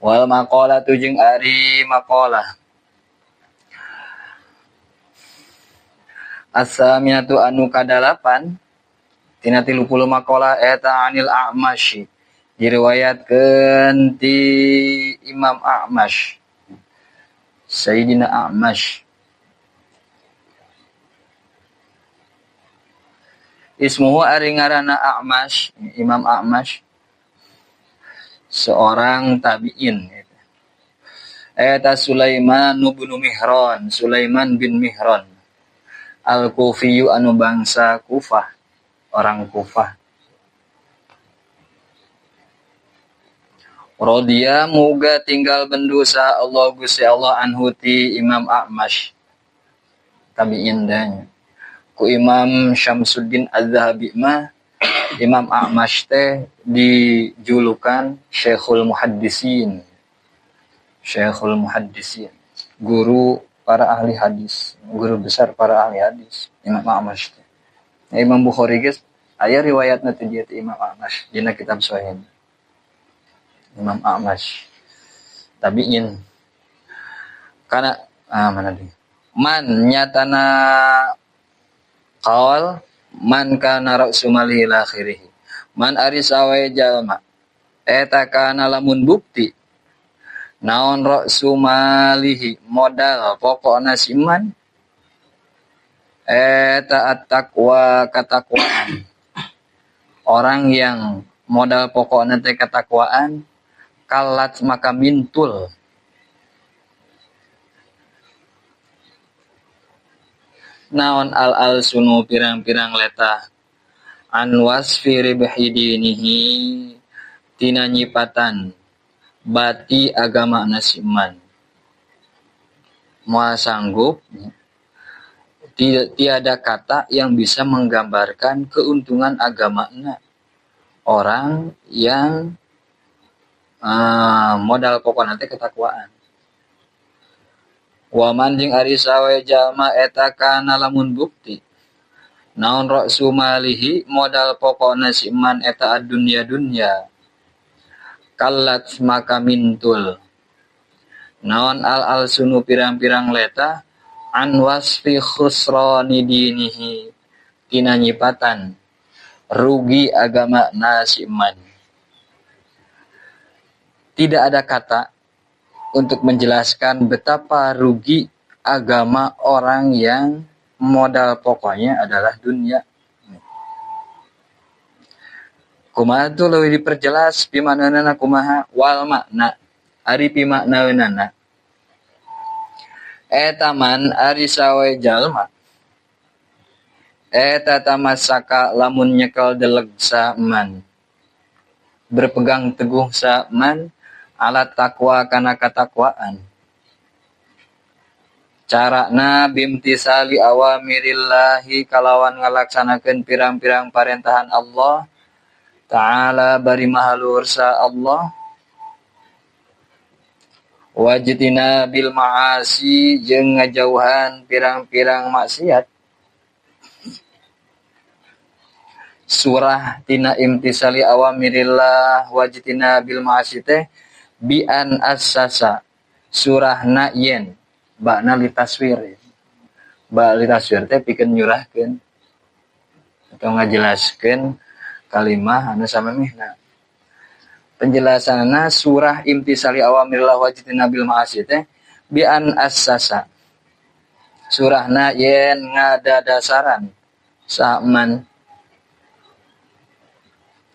Wal maqalah jeung ari maqalah as-saminatu anu kadalapan tina 30 maqalah eta anil A'masy diriwayatkeun ti Imam A'masy Sayyidina A'masy ismuhu ari ngaranna A'masy Imam A'masy seorang tabi'in eta Sulaiman bin Mihran Al-Kufiyu anu bangsa Kufah orang Kufah Rodia muga tinggal bendusa Allah Gusti Allah anhu ti Imam A'masy tabi'in danya ku Imam Syamsuddin Az-Zahabi mah Imam A'masy teh dijulukan Syekhul Muhaddisin guru para ahli hadis guru besar para ahli hadis Imam A'masy teh Imam Bukhari geus aya riwayatna teh dia ti Imam A'masy dina kitab Sahih Imam A'masy tabi'in kana mana deui man nyatana qaul man kana ra'su malihi ila akhirih man ari sawe jalma eta kana lamun bukti naon ra'su malihi modal pokona si man eta at-taqwa katakwaan orang yang modal pokokna teh katakwaan kalat maka mintul naon al sunu pirang-pirang letah an wasfi ribhi dinihi tina nyipatan bati agama nasiman moal sanggup tiada kata yang bisa menggambarkan keuntungan agamana orang yang modal pokok nanti ketakwaan waman jeung ari sawe jalma eta kana lamun bukti naon ra'su malihi modal pokona si iman eta ad-dunya kallat maka mintul naon al sunu pirang-pirang leta an wasfi khusrani dinihi tina nyipatan rugi agama si iman tidak ada kata untuk menjelaskan betapa rugi agama orang yang modal pokoknya adalah dunia. Kumaha tu leuwih diperjelas pimanana kumaha wal makna ari pimaknaeunana. Eta man ari sawe jalma. Eta tamasaka lamun nyekel deleg sa man. Berpegang teguh sa man alat takwa kana katakwaan carana bimtisali awamirillahi kalawan ngalaksanakeun pirang-pirang parentahan Allah ta'ala bari mahaluhur sa Allah wajtina bil ma'asi jeung ngajauhan pirang-pirang maksiat surah tina imtisali awamirillah wajtina bil ma'asi teh bi an assasa surahna yen bakna litaswir ba litaswir teh pikeun nyurahkeun atau ngajelaskeun kalimah anu samemehna penjelasanna surah imtisali awamirillah wajtina bil ma'asi teh bi an assasa surahna yen ngadadasaran saman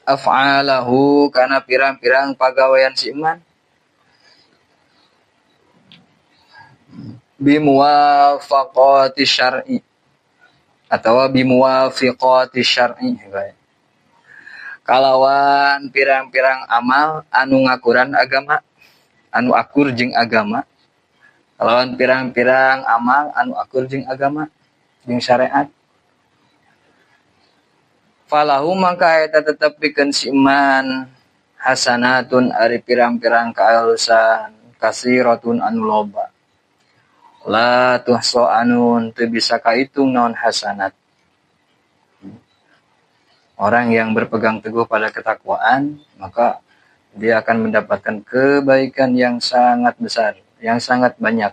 af'alahu kana pirang-pirang pagawean si iman bimuwafaqati syar'i atau bimuwafiqati syar'i kalawan pirang-pirang amal anu ngakuran agama anu akur jeung agama kalawan pirang-pirang amal anu akur jeung agama jeung syariat falahu maka eta tetep pikeun si iman hasanatun ari pirang-pirang kaalusan kasiratun anu loba la tuhsa anun teu bisa kahitung naon hasanat orang yang berpegang teguh pada ketakwaan maka dia akan mendapatkan kebaikan yang sangat besar, yang sangat banyak,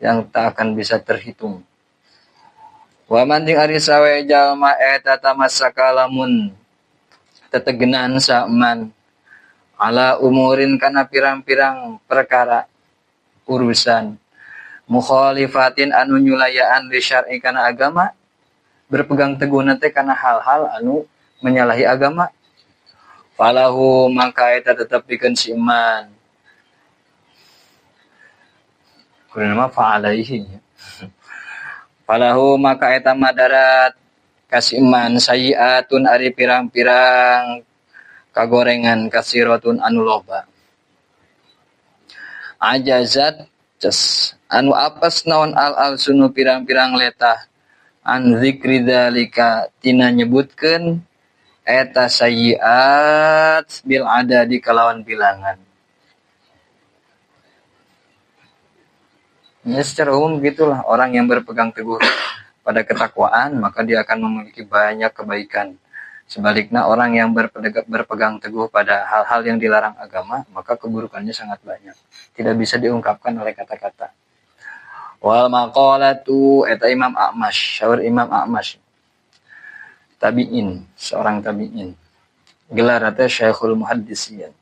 yang tak akan bisa terhitung. Wa man jeung ari sawe jalma eta tamassaka lamun tetegenan saman ala umurin kana pirang-pirang perkara urusan mukhalifatin anu nyulayaan li syar'i kana agama, berpegang teguh teh kana hal-hal anu menyalahi agama, falahu maka eta tetep pikeun si iman kudu nama fa'alaihi. Falahu maka eta madarat kasih iman sayiatun ari pirang-pirang kagorengan kasiratun anu loba. Ajazat ces anu apes naon al sunu pirang-pirang letah an zikri dzalika tina nyebutkeun eta sayiat bil adadi kalawan bilangan. Ya, secara umum begitulah orang yang berpegang teguh pada ketakwaan maka dia akan memiliki banyak kebaikan. Sebaliknya orang yang berpegang teguh pada hal-hal yang dilarang agama maka keburukannya sangat banyak. Tidak bisa diungkapkan oleh kata-kata. Wal maqalatu eta Imam A'mash, syair Imam A'mash. Tabi'in, seorang tabi'in. Gelar teh Syekhul Muhaddisiyin.